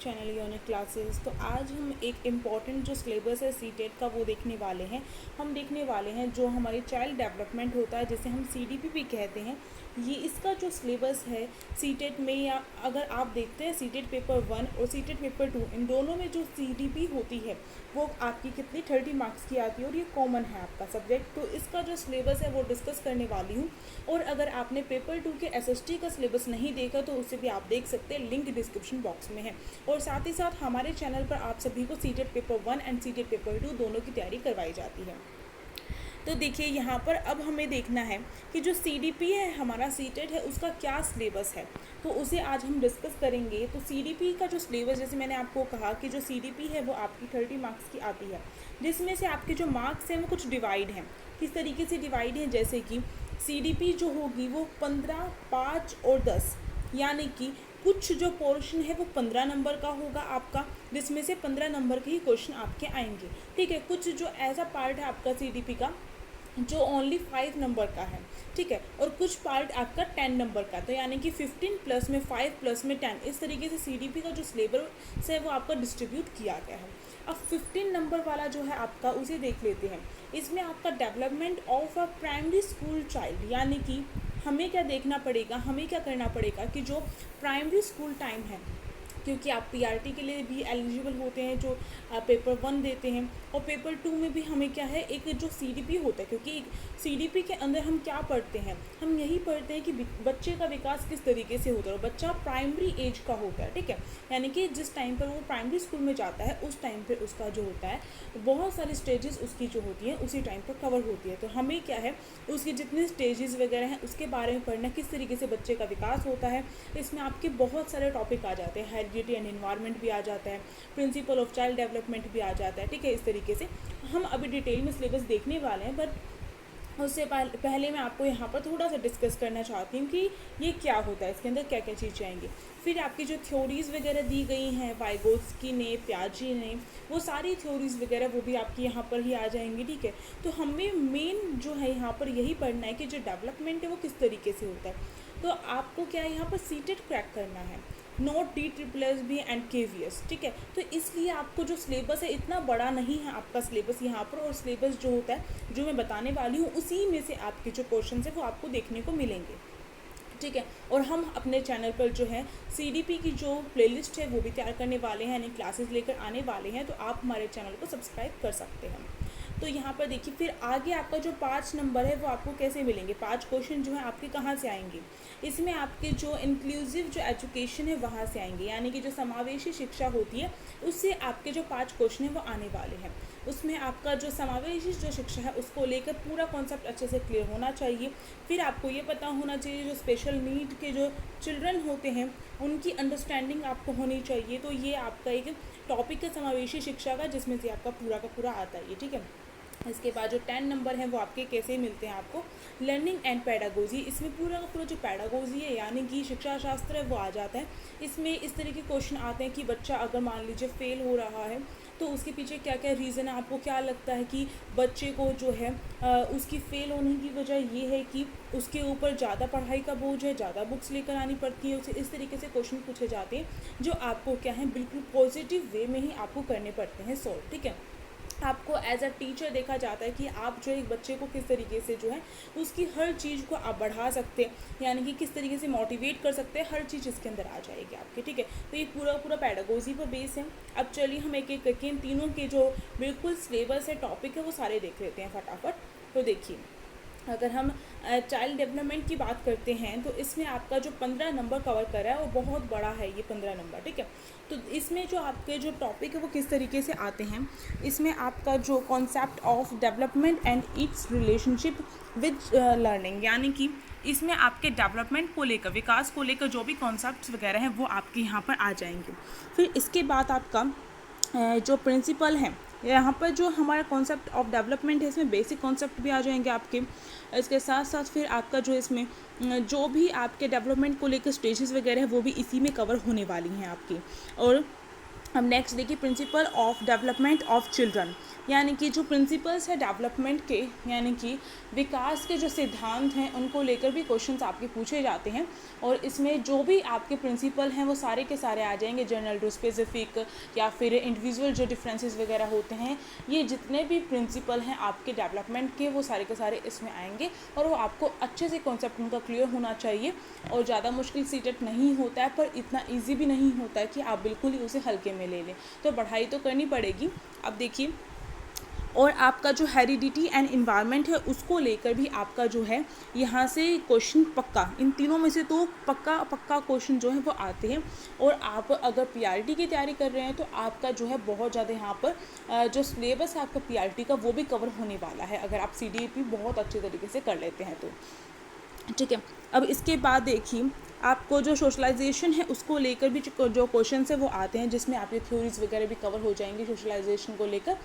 Channel unique classes. तो आज हम एक इम्पॉर्टेंट जो सिलेबस है सीटेट का वो देखने वाले हैं। हम देखने वाले हैं जो हमारी चाइल्ड डेवलपमेंट होता है, जिसे हम सीडीपी भी कहते हैं। ये इसका जो सिलेबस है सीटेट में, या अगर आप देखते हैं सीटेट पेपर 1 और सीटेट पेपर 2, इन दोनों में जो सीडीपी होती है वो आपकी कितनी 30 मार्क्स की आती है और ये कॉमन है आपका सब्जेक्ट। तो इसका जो सिलेबस है वो डिस्कस करने वाली हूँ। और अगर आपने पेपर 2 के एसएसटी का सिलेबस नहीं देखा तो उसे भी आप देख सकते हैं, लिंक डिस्क्रिप्शन बॉक्स में है। और साथ ही साथ हमारे चैनल पर आप सभी को CTET paper 1 and CTET paper 2 दोनों की तैयारी करवाई जाती है। तो देखिए यहाँ पर अब हमें देखना है कि जो सीडीपी है हमारा सीटेट है उसका क्या सिलेबस है, तो उसे आज हम डिस्कस करेंगे। तो सीडीपी का जो सिलेबस, जैसे मैंने आपको कहा कि जो सीडीपी है वो आपकी 30 मार्क्स की आती है, जिसमें से आपके जो मार्क्स हैं वो कुछ डिवाइड हैं। किस तरीके से डिवाइड हैं, जैसे कि सीडीपी जो होगी वो 15, 5 और 10, यानी कि कुछ जो पोर्शन है वो 15 नंबर का होगा आपका, जिसमें से 15 नंबर के ही क्वेश्चन आपके आएंगे। ठीक है, कुछ जो ऐसा पार्ट है आपका सीडीपी का जो ओनली 5 नंबर का है। ठीक है, और कुछ पार्ट आपका 10 नंबर का, तो यानी कि 15 प्लस में 5 प्लस में 10, इस तरीके से सीडीपी का जो सिलेबस है वो आपका डिस्ट्रीब्यूट किया गया है। अब 15 नंबर वाला जो है आपका, उसे देख लेते हैं। इसमें आपका development of a primary school child, यानी कि हमें क्या देखना पड़ेगा, हमें क्या करना पड़ेगा कि जो प्राइमरी स्कूल टाइम है, क्योंकि आप पीआरटी के लिए भी एलिजिबल होते हैं जो पेपर 1 देते हैं, और पेपर 2 में भी हमें क्या है, एक जो सीडीपी होता है, क्योंकि सीडीपी के अंदर हम क्या पढ़ते हैं, हम यही पढ़ते हैं कि बच्चे का विकास किस तरीके से होता है। बच्चा प्राइमरी एज का होता है, ठीक है, यानी कि जिस टाइम पर वो प्राइमरी स्कूल में जाता है उस टाइम पर उसका जो होता है बहुत सारी स्टेजेस उसकी जो होती हैं उसी टाइम पर कवर होती है। तो हमें क्या है, उसकी जितनी स्टेजेस वगैरह हैं उसके बारे में पढ़ना, किस तरीके से बच्चे का विकास होता है। इसमें आपके बहुत सारे टॉपिक आ जाते हैं, हेरिडिटी एंड एनवायरनमेंट भी आ जाता है, प्रिंसिपल ऑफ चाइल्ड डेवलपमेंट भी आ जाता है। ठीक है, इस तरीके से हम अभी डिटेल में सिलेबस देखने वाले हैं, बट उससे पहले मैं आपको यहाँ पर थोड़ा सा डिस्कस करना चाहती हूँ कि ये क्या होता है, इसके अंदर क्या क्या चीज़ें आएंगी। फिर आपकी जो थ्योरीज़ वगैरह दी गई हैं वाइगोत्स्की ने, प्याजी ने, वो सारी थ्योरीज़ वगैरह वो भी आपकी यहाँ पर ही आ जाएंगी। ठीक है, तो हमें मेन जो है यहाँ पर यही पढ़ना है कि जो डेवलपमेंट है वो किस तरीके से होता है। तो आपको क्या है, यहाँ पर सीटेट क्रैक करना है, नोट DSSB एंड KVS। ठीक है, तो इसलिए आपको जो सिलेबस है इतना बड़ा नहीं है आपका सिलेबस यहाँ पर, और सिलेबस जो होता है जो मैं बताने वाली हूँ उसी में से आपके जो क्वेश्चन है वो आपको देखने को मिलेंगे। ठीक है, और हम अपने चैनल पर जो है सीडीपी की जो प्लेलिस्ट है वो भी तैयार करने वाले हैं, यानी क्लासेस लेकर आने वाले हैं, तो आप हमारे चैनल को सब्सक्राइब कर सकते हैं। तो यहाँ पर देखिए, फिर आगे आपका जो 5 नंबर है वो आपको कैसे मिलेंगे, 5 क्वेश्चन जो है आपके कहाँ से आएंगे। इसमें आपके जो इंक्लूसिव जो एजुकेशन है वहाँ से आएंगे, यानी कि जो समावेशी शिक्षा होती है उससे आपके जो 5 क्वेश्चन हैं वो आने वाले हैं। उसमें आपका जो समावेशी जो शिक्षा है उसको लेकर पूरा कॉन्सेप्ट अच्छे से क्लियर होना चाहिए। फिर आपको ये पता होना चाहिए जो स्पेशल नीड के जो चिल्ड्रन होते हैं उनकी अंडरस्टैंडिंग आपको होनी चाहिए। तो ये आपका एक टॉपिक है समावेशी शिक्षा का, जिसमें से आपका पूरा का पूरा आता है। ठीक है, इसके बाद जो 10 नंबर हैं वो आपके कैसे मिलते हैं आपको, लर्निंग एंड पैडागोजी। इसमें पूरा का पूरा जो पैडागोजी है यानी कि शिक्षा शास्त्र है वो आ जाता है। इसमें इस तरह के क्वेश्चन आते हैं कि बच्चा अगर मान लीजिए फेल हो रहा है तो उसके पीछे क्या क्या रीज़न है। आपको क्या लगता है कि बच्चे को जो है उसकी फ़ेल होने की वजह ये है कि उसके ऊपर ज़्यादा पढ़ाई का बोझ है, ज़्यादा बुक्स लेकर आनी पड़ती है उसे, इस तरीके से क्वेश्चन पूछे जाते हैं जो आपको क्या है बिल्कुल पॉजिटिव वे में ही आपको करने पड़ते हैं सॉल्व। ठीक है, आपको एज अ टीचर देखा जाता है कि आप जो एक बच्चे को किस तरीके से जो है उसकी हर चीज़ को आप बढ़ा सकते हैं, यानी कि किस तरीके से मोटिवेट कर सकते हैं, हर चीज़ इसके अंदर आ जाएगी आपके। ठीक है, तो ये पूरा पूरा पैडागोजी पर बेस है। अब चलिए हम एक एक करके इन तीनों के जो बिल्कुल सिलेबस है, टॉपिक है, वो सारे देख लेते हैं फटाफट। तो देखिए, अगर हम चाइल्ड डेवलपमेंट की बात करते हैं तो इसमें आपका जो 15 नंबर कवर कर रहा है वो बहुत बड़ा है, ये 15 नंबर। ठीक है, तो इसमें जो आपके जो टॉपिक है वो किस तरीके से आते हैं, इसमें आपका जो concept of development and it's relationship with learning, यानी कि इसमें आपके डेवलपमेंट को लेकर, विकास को लेकर जो भी कॉन्सेप्ट्स वगैरह हैं वो आपके यहाँ पर आ जाएंगे। फिर इसके बाद आपका जो प्रिंसिपल हैं, यहाँ पर जो हमारा कॉन्सेप्ट ऑफ डेवलपमेंट है इसमें बेसिक कॉन्सेप्ट भी आ जाएंगे आपके। इसके साथ साथ फिर आपका जो इसमें जो भी आपके डेवलपमेंट को लेकर स्टेजेस वगैरह है वो भी इसी में कवर होने वाली हैं आपकी। और अब नेक्स्ट देखिए, principle of development of children. यानी कि जो प्रिंसिपल्स है डेवलपमेंट के, यानी कि विकास के जो सिद्धांत हैं उनको लेकर भी क्वेश्चंस आपके पूछे जाते हैं। और इसमें जो भी आपके प्रिंसिपल हैं वो सारे के सारे आ जाएंगे, जनरल टू स्पेसिफिक या फिर इंडिविजुअल जो डिफरेंसेस वगैरह होते हैं, ये जितने भी प्रिंसिपल हैं आपके डेवलपमेंट के वो सारे के सारे इसमें आएंगे। और वो आपको अच्छे से कॉन्सेप्ट उनका क्लियर होना चाहिए। और ज़्यादा मुश्किल सीटेट नहीं होता है, पर इतना ईजी भी नहीं होता है कि आप बिल्कुल ही उसे हल्के में ले लें। तो पढ़ाई तो करनी पड़ेगी। अब देखिए, और आपका जो हेरिडिटी एंड इन्वायरमेंट है उसको लेकर भी आपका जो है यहाँ से क्वेश्चन पक्का, इन तीनों में से तो पक्का क्वेश्चन जो है वो आते हैं। और आप अगर पीआरटी की तैयारी कर रहे हैं तो आपका जो है बहुत ज़्यादा यहाँ पर जो सिलेबस है आपका पीआरटी का वो भी कवर होने वाला है, अगर आप सीडीपी बहुत अच्छे तरीके से कर लेते हैं तो। ठीक है, अब इसके बाद देखिए आपको जो सोशलाइजेशन है उसको लेकर भी जो क्वेश्चन है वो आते हैं, जिसमें आपकी थ्योरीज वगैरह भी कवर हो जाएंगी सोशलाइजेशन को लेकर,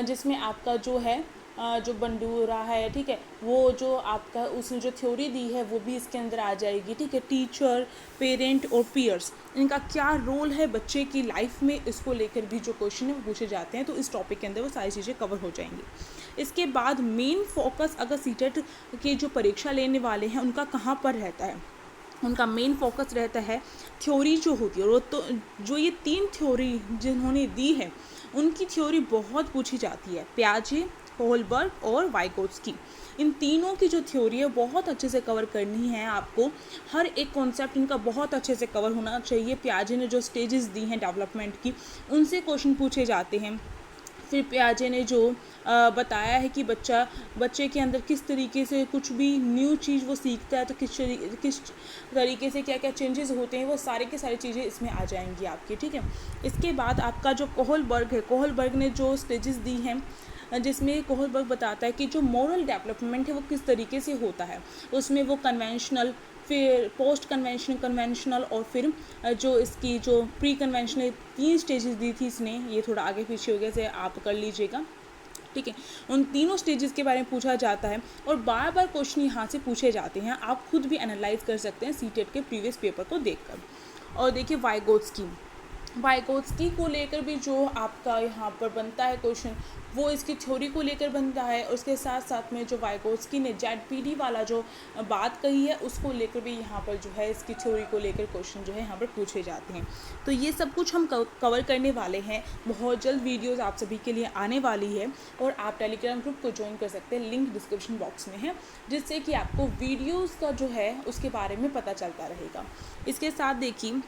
जिसमें आपका जो है जो बंडूरा है, ठीक है, वो जो आपका उसने जो थ्योरी दी है वो भी इसके अंदर आ जाएगी। ठीक है, टीचर, पेरेंट और पीयर्स, इनका क्या रोल है बच्चे की लाइफ में, इसको लेकर भी जो क्वेश्चन है वो पूछे जाते हैं। तो इस टॉपिक के अंदर वो सारी चीज़ें कवर हो जाएंगी। इसके बाद मेन फोकस अगर सीटेट की जो परीक्षा लेने वाले हैं उनका कहाँ पर रहता है, उनका मेन फोकस रहता है थ्योरी जो होती है। और तो जो ये 3 थ्योरी जिन्होंने दी है उनकी थ्योरी बहुत पूछी जाती है, पियाजे, होलबर्ग और वाइगोत्स्की। इन तीनों की जो थ्योरी है बहुत अच्छे से कवर करनी है आपको। हर एक कॉन्सेप्ट इनका बहुत अच्छे से कवर होना चाहिए। पियाजे ने जो स्टेजेस दी हैं डेवलपमेंट की, उनसे क्वेश्चन पूछे जाते हैं। फिर पियाजे ने जो बताया है कि बच्चे के अंदर किस तरीके से कुछ भी न्यू चीज़ वो सीखता है तो किस तरीके से क्या क्या चेंजेस होते हैं, वो सारे की सारी चीज़ें इसमें आ जाएंगी आपकी। ठीक है, इसके बाद आपका जो कोहलबर्ग है, कोहलबर्ग ने जो स्टेजेस दी हैं, जिसमें कोहलबर्ग बताता है कि जो मॉरल डेवलपमेंट है वो किस तरीके से होता है। उसमें वो कन्वेंशनल, फिर पोस्ट कन्वेंशनल और फिर जो इसकी जो प्री कन्वेंशनल 3 स्टेजेस दी थी इसने, ये थोड़ा आगे पीछे हो गया से आप कर लीजिएगा। ठीक है, उन तीनों स्टेजेस के बारे में पूछा जाता है और बार बार क्वेश्चन यहाँ से पूछे जाते हैं। आप खुद भी एनालाइज कर सकते हैं सीटेट के प्रीवियस पेपर को देखकर। और देखिए वाइगोत्स्की को लेकर भी जो आपका यहाँ पर बनता है क्वेश्चन, वो इसकी थ्योरी को लेकर बनता है। और उसके साथ साथ में जो वाइगोत्स्की ने जेडपीडी वाला जो बात कही है उसको लेकर भी यहाँ पर जो है इसकी थ्योरी को लेकर क्वेश्चन जो है यहाँ पर पूछे जाते हैं। तो ये सब कुछ हम कवर करने वाले हैं। बहुत जल्द वीडियोस आप सभी के लिए आने वाली है और आप टेलीग्राम ग्रुप को ज्वाइन कर सकते हैं, लिंक डिस्क्रिप्शन बॉक्स में है, जिससे कि आपको वीडियोज़ का जो है उसके बारे में पता चलता रहेगा। इसके साथ देखिए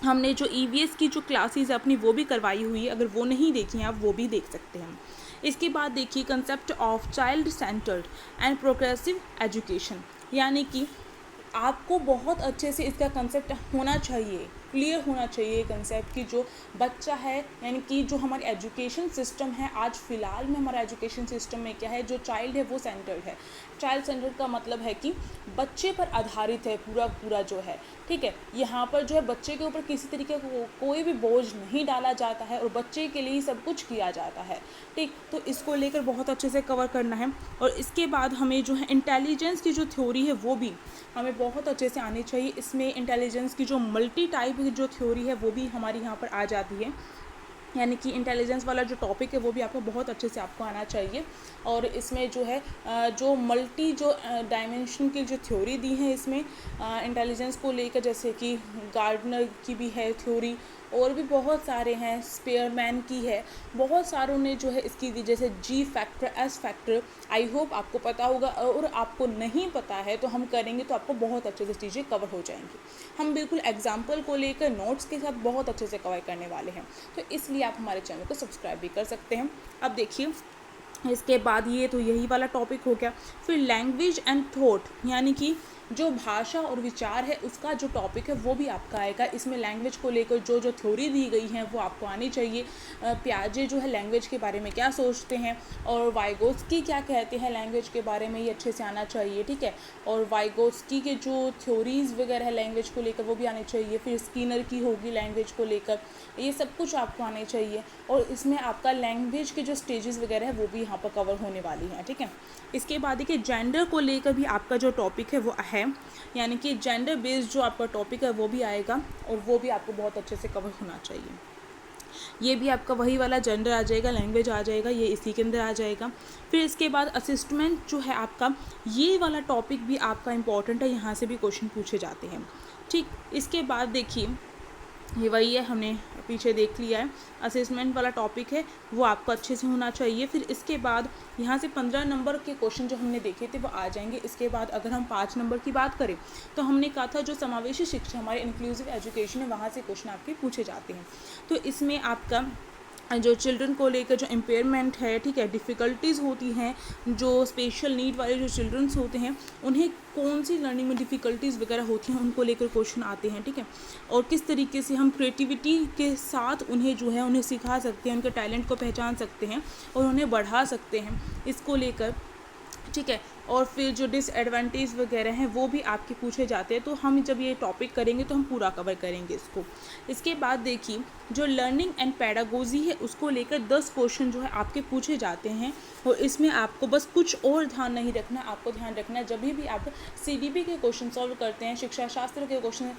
हमने जो ईवीएस की जो क्लासेस अपनी वो भी करवाई हुई है, अगर वो नहीं देखी हैं आप वो भी देख सकते हैं। इसके बाद देखिए concept of child centred and progressive education, यानी कि आपको बहुत अच्छे से इसका कंसेप्ट होना चाहिए, क्लियर होना चाहिए कंसेप्ट कि जो बच्चा है, यानी कि जो हमारी एजुकेशन सिस्टम है आज फ़िलहाल में हमारा एजुकेशन सिस्टम में क्या है, जो चाइल्ड है वो सेंटर्ड है। चाइल्ड सेंटर्ड का मतलब है कि बच्चे पर आधारित है पूरा जो है। ठीक है, यहाँ पर जो है बच्चे के ऊपर किसी तरीके का कोई भी बोझ नहीं डाला जाता है और बच्चे के लिए ही सब कुछ किया जाता है। ठीक, तो इसको लेकर बहुत अच्छे से कवर करना है। और इसके बाद हमें जो है इंटेलिजेंस की जो थ्योरी है वो भी हमें बहुत अच्छे से आनी चाहिए। इसमें इंटेलिजेंस की जो मल्टी टाइप जो थ्योरी है वो भी हमारी यहाँ पर आ जाती है, यानी कि इंटेलिजेंस वाला जो टॉपिक है वो भी आपको बहुत अच्छे से आपको आना चाहिए। और इसमें जो है जो मल्टी जो डायमेंशन की जो थ्योरी दी है इसमें इंटेलिजेंस को लेकर, जैसे कि गार्डनर की भी है थ्योरी और भी बहुत सारे हैं, स्पेयरमैन की है, बहुत सारों ने जो है इसकी दी, जैसे जी factor, S factor. I hope आपको पता होगा, और आपको नहीं पता है तो हम करेंगे तो आपको बहुत अच्छे से चीज़ें कवर हो जाएंगी। हम बिल्कुल एग्जाम्पल को लेकर नोट्स के साथ बहुत अच्छे से कवर करने वाले हैं, तो इसलिए आप हमारे चैनल को सब्सक्राइब भी कर सकते हैं। अब देखिए इसके बाद ये तो यही वाला टॉपिक हो गया। फिर लैंग्वेज एंड थॉट, यानी कि जो भाषा और विचार है उसका जो टॉपिक है वो भी आपका आएगा। इसमें लैंग्वेज को लेकर जो थ्योरी दी गई हैं वो आपको आनी चाहिए। पियाजे जो है लैंग्वेज के बारे में क्या सोचते हैं और वाइगोत्स्की क्या कहते हैं लैंग्वेज के बारे में, ये अच्छे से आना चाहिए। ठीक है, और वाइगोत्स्की के जो थ्योरीज़ वगैरह है लैंग्वेज को लेकर वो भी आने चाहिए। फिर स्किनर की होगी लैंग्वेज को लेकर, ये सब कुछ आपको आने चाहिए। और इसमें आपका लैंग्वेज के जो स्टेजेस वगैरह है वो भी यहाँ पर कवर होने वाली हैं। ठीक है, इसके बाद देखिए जेंडर को लेकर भी आपका जो टॉपिक है वो है, यानी कि जेंडर बेस्ड जो आपका टॉपिक है वो भी आएगा और वो भी आपको बहुत अच्छे से कवर होना चाहिए। ये भी आपका वही वाला जेंडर आ जाएगा, लैंग्वेज आ जाएगा, ये इसी के अंदर आ जाएगा। फिर इसके बाद असिस्टमेंट जो है आपका, ये वाला टॉपिक भी आपका इम्पॉर्टेंट है, यहाँ से भी क्वेश्चन पूछे जाते हैं। ठीक, इसके बाद देखिए ये वही है, हमने पीछे देख लिया है, असेसमेंट वाला टॉपिक है, वो आपको अच्छे से होना चाहिए। फिर इसके बाद यहाँ से 15 नंबर के क्वेश्चन जो हमने देखे थे वो आ जाएंगे। इसके बाद अगर हम 5 नंबर की बात करें तो हमने कहा था जो समावेशी शिक्षा, हमारे इंक्लूसिव एजुकेशन है, वहाँ से क्वेश्चन आपके पूछे जाते हैं। तो इसमें आपका जो चिल्ड्रन को लेकर जो इम्पेयरमेंट है, ठीक है, डिफ़िकल्टीज़ होती हैं, जो स्पेशल नीड वाले जो चिल्ड्रंस होते हैं उन्हें कौन सी लर्निंग में डिफ़िकल्टीज़ वगैरह होती हैं, उनको लेकर क्वेश्चन आते हैं, ठीक है। और किस तरीके से हम क्रिएटिविटी के साथ उन्हें जो है उन्हें सिखा सकते हैं, उनके टैलेंट को पहचान सकते हैं और उन्हें बढ़ा सकते हैं, इसको लेकर, ठीक है। और फिर जो डिसएडवांटेज वगैरह हैं वो भी आपके पूछे जाते हैं। तो हम जब ये टॉपिक करेंगे तो हम पूरा कवर करेंगे इसको। इसके बाद देखिए जो लर्निंग एंड पैडागोजी है उसको लेकर 10 क्वेश्चन जो है आपके पूछे जाते हैं। और इसमें आपको बस कुछ और ध्यान नहीं रखना, आपको ध्यान रखना है जब भी आप CDP के क्वेश्चन सॉल्व करते हैं, शिक्षा शास्त्र के क्वेश्चन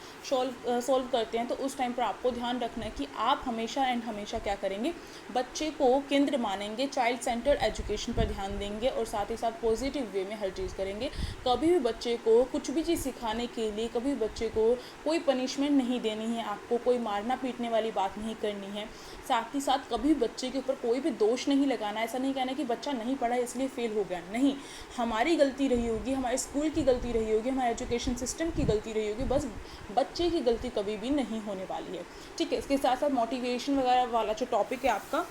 सॉल्व करते हैं, तो उस टाइम पर आपको ध्यान रखना है कि आप हमेशा एंड हमेशा क्या करेंगे, बच्चे को केंद्र मानेंगे, चाइल्ड सेंटर्ड एजुकेशन पर ध्यान देंगे और साथ ही साथ पॉजिटिव वे में हर चीज़ करेंगे। कभी भी बच्चे को कुछ भी चीज़ सिखाने के लिए कभी बच्चे को कोई पनिशमेंट नहीं देनी है, आपको कोई मारना पीटने वाली बात नहीं करनी है। साथ ही साथ कभी बच्चे के ऊपर कोई भी दोष नहीं लगाना, ऐसा नहीं कहना कि बच्चा नहीं पढ़ा इसलिए फेल हो गया, नहीं, हमारी गलती रही होगी, हमारे स्कूल की गलती रही होगी, हमारे एजुकेशन सिस्टम की गलती रही होगी, बस बच्चे की गलती कभी भी नहीं होने वाली है, ठीक है। इसके साथ साथ मोटिवेशन वगैरह वाला जो टॉपिक है आपका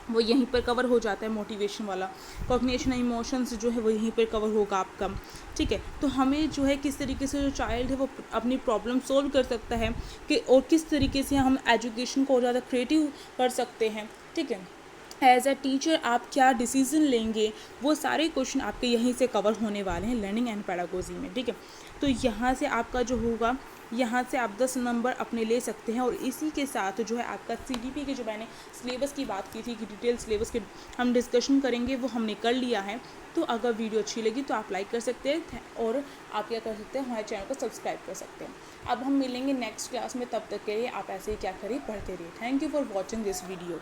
वो यहीं पर कवर हो जाता है, मोटिवेशन वाला। कॉग्निशन इमोशंस जो है वो यहीं पर कवर होगा आपका, ठीक है। तो हमें जो है किस तरीके से जो चाइल्ड है वो अपनी प्रॉब्लम सोल्व कर सकता है कि और किस तरीके से हम एजुकेशन को और ज़्यादा क्रिएटिव कर सकते हैं, ठीक है। एज अ टीचर आप क्या डिसीज़न लेंगे, वो सारे क्वेश्चन आपके यहीं से कवर होने वाले हैं लर्निंग एंड पैडागोजी में, ठीक है। तो यहाँ से आपका जो होगा, यहाँ से आप 10 नंबर अपने ले सकते हैं। और इसी के साथ जो है आपका CDP के जो मैंने सिलेबस की बात की थी कि डिटेल सिलेबस के हम डिस्कशन करेंगे, वो हमने कर लिया है। तो अगर वीडियो अच्छी लगी तो आप लाइक कर सकते हैं और आप क्या कर सकते हैं, हमारे चैनल को सब्सक्राइब कर सकते हैं। अब हम मिलेंगे नेक्स्ट क्लास में, तब तक के लिए आप ऐसे ही क्या करिए, पढ़ते रहिए। Thank you for watching this video.